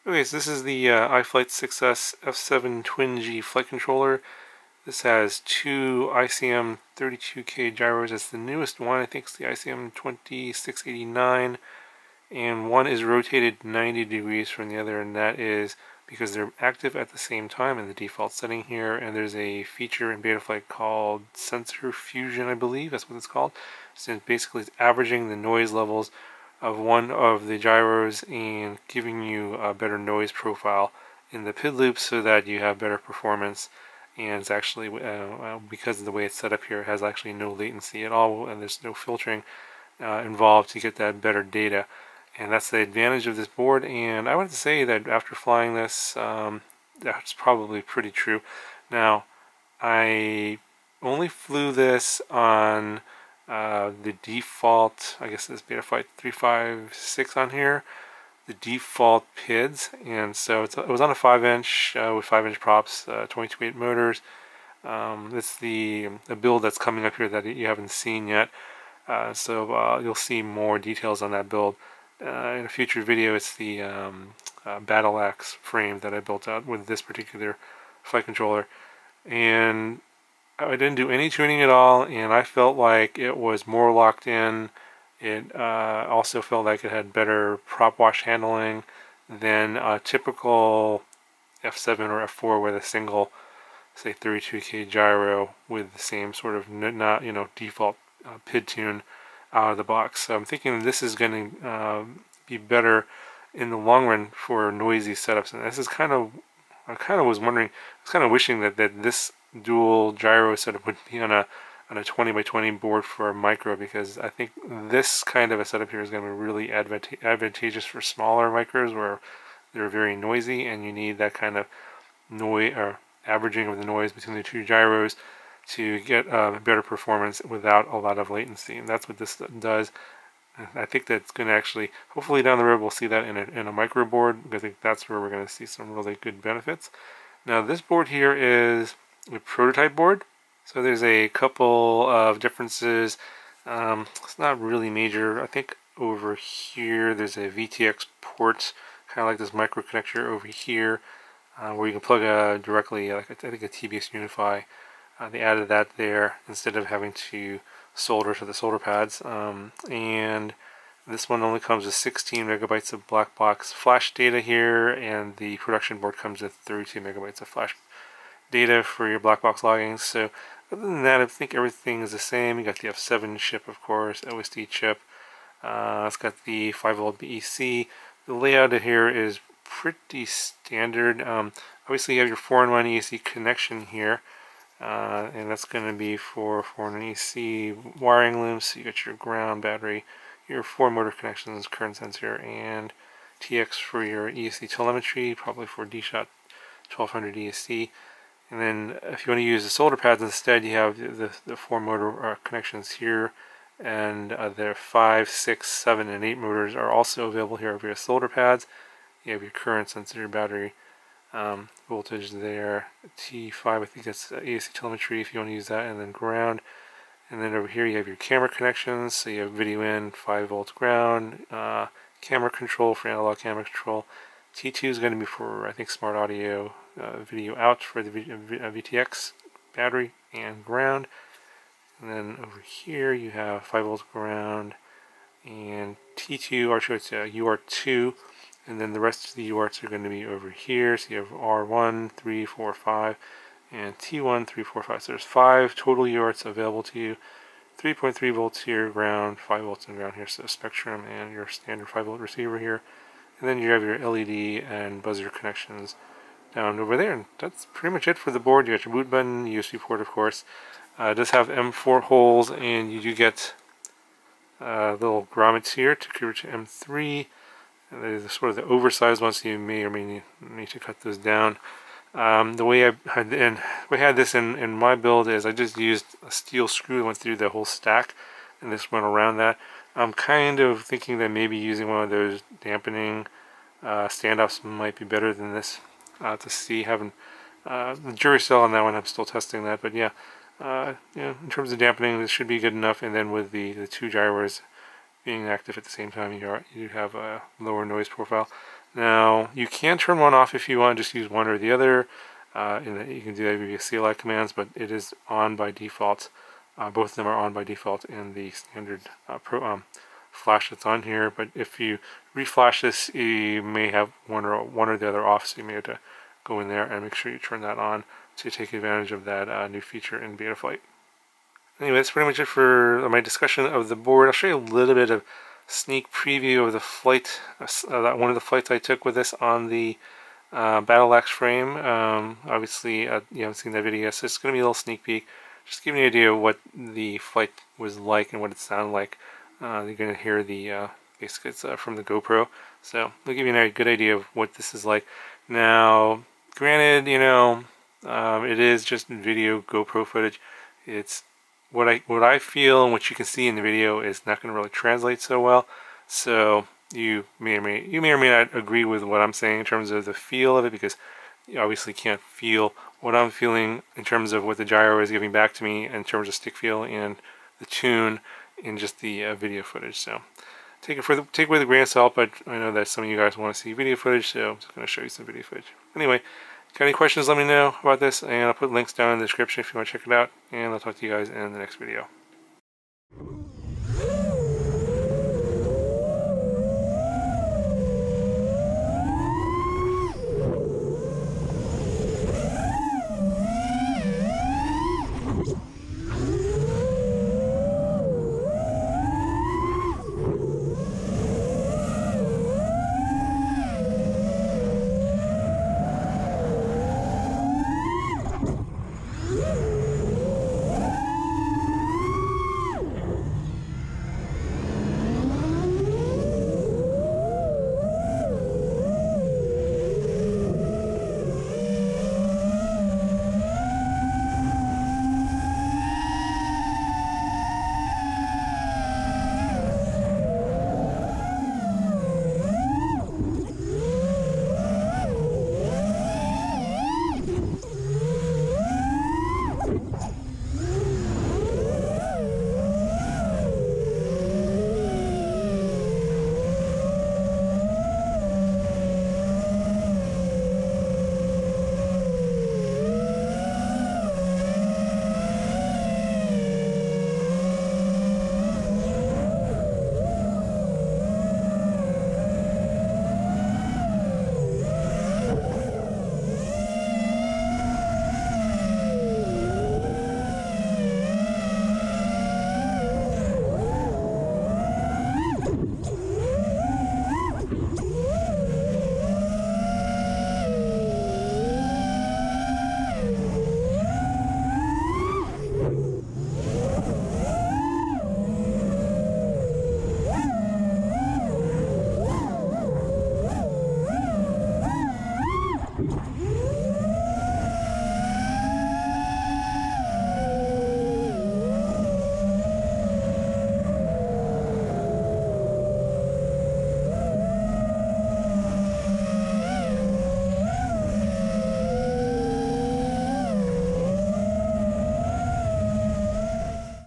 Okay, so this is the iFlight SUCCEX F7 TwinG flight controller. This has two ICM 32K gyros. That's the newest one. I think it's the ICM 2689, and one is rotated 90 degrees from the other, and that is because they're active at the same time in the default setting here. And there's a feature in Betaflight called sensor fusion, I believe that's what it's called. So basically it's averaging the noise levels of one of the gyros and giving you a better noise profile in the PID loop so that you have better performance. And it's actually, because of the way it's set up here, it has actually no latency at all, and there's no filtering involved to get that better data. And that's the advantage of this board, and I would say that after flying this, that's probably pretty true. Now, I only flew this on the default, I guess it's Betaflight 356 on here, the default PIDs, and so it was on a 5-inch with 5-inch props, 22.8 motors. It's the build that's coming up here that you haven't seen yet, so you'll see more details on that build in a future video. It's the Battle Axe frame that I built out with this particular flight controller, and I didn't do any tuning at all, and I felt like it was more locked in. It also felt like it had better prop wash handling than a typical F7 or F4 with a single, say, 32K gyro with the same sort of default PID tune out of the box. So I'm thinking this is going to be better in the long run for noisy setups. And this is I was kind of wishing that this dual gyro setup would be on a 20 by 20 board for a micro, because I think this kind of a setup here is going to be really advantageous for smaller micros where they're very noisy and you need that kind of noise or averaging of the noise between the two gyros to get better performance without a lot of latency. And that's what this does. I think that's going to actually, hopefully down the road we'll see that in a micro board, because I think that's where we're going to see some really good benefits. Now this board here is a prototype board, so there's a couple of differences. It's not really major. I think over here there's a VTX port, kind of like this micro connector over here, where you can plug directly, like I think a TBS Unify. They added that there instead of having to solder to the solder pads. And this one only comes with 16 megabytes of black box flash data here, and the production board comes with 32 megabytes of flash data for your black box logging. So other than that, I think everything is the same. You got the F7 chip, of course, OSD chip. It's got the 5-volt BEC. The layout here is pretty standard. Obviously, you have your 4-in-1 ESC connection here, and that's going to be for 4-in-1 ESC wiring looms. So you got your ground, battery, your 4 motor connections, current sensor, and TX for your ESC telemetry, probably for DShot 1200 ESC. And then if you want to use the solder pads instead, you have the 4 motor connections here, and the 5, 6, 7, and 8 motors are also available here over your solder pads. You have your current sensor, battery, voltage there, T5, I think that's ESC telemetry if you want to use that, and then ground. And then over here you have your camera connections, so you have video in, 5 volts ground, camera control for analog camera control. T2 is going to be for, I think, smart audio, video out for the VTX battery and ground. And then over here you have 5 volts ground and T2, or should I say UR2, and then the rest of the UARTs are going to be over here. So you have R1, 3, 4, 5, and T1, 3, 4, 5. So there's 5 total UARTs available to you. 3.3 volts here, ground, 5 volts in ground here, so spectrum and your standard 5 volt receiver here. And then you have your LED and buzzer connections down over there, and that's pretty much it for the board. You got your boot button, USB port, of course. It does have M4 holes, and you do get little grommets here to convert to M3. And they're sort of the oversized ones, so you may or may need to cut those down. The way I had this in my build is I just used a steel screw that went through the whole stack, and this went around that. I'm kind of thinking that maybe using one of those dampening standoffs might be better than this, to see. The jury's still on that one. I'm still testing that, but yeah, in terms of dampening, this should be good enough. And then with the two gyros being active at the same time, you have a lower noise profile. Now, you can turn one off if you want, just use one or the other. And you can do that via CLI commands, but it is on by default. Both of them are on by default in the standard flash that's on here. But if you reflash this, you may have one or the other off, so you may have to go in there and make sure you turn that on to take advantage of that new feature in Betaflight. Anyway, that's pretty much it for my discussion of the board. I'll show you a little bit of sneak preview of the flight, one of the flights I took with this on the Battle Axe frame. Obviously, you haven't seen that video, so it's going to be a little sneak peek. Just giving you an idea of what the flight was like and what it sounded like. You're going to hear the basically it's from the GoPro, so it'll give you a good idea of what this is like. Now, granted, it is just video GoPro footage. It's what I feel and what you can see in the video is not going to really translate so well. So you may or may not agree with what I'm saying in terms of the feel of it, because you obviously can't feel what I'm feeling in terms of what the gyro is giving back to me in terms of stick feel and the tune in just the video footage. So take it with a grain of salt, but I know that some of you guys want to see video footage, so I'm just going to show you some video footage. Anyway, got any questions, let me know about this, and I'll put links down in the description if you want to check it out, and I'll talk to you guys in the next video.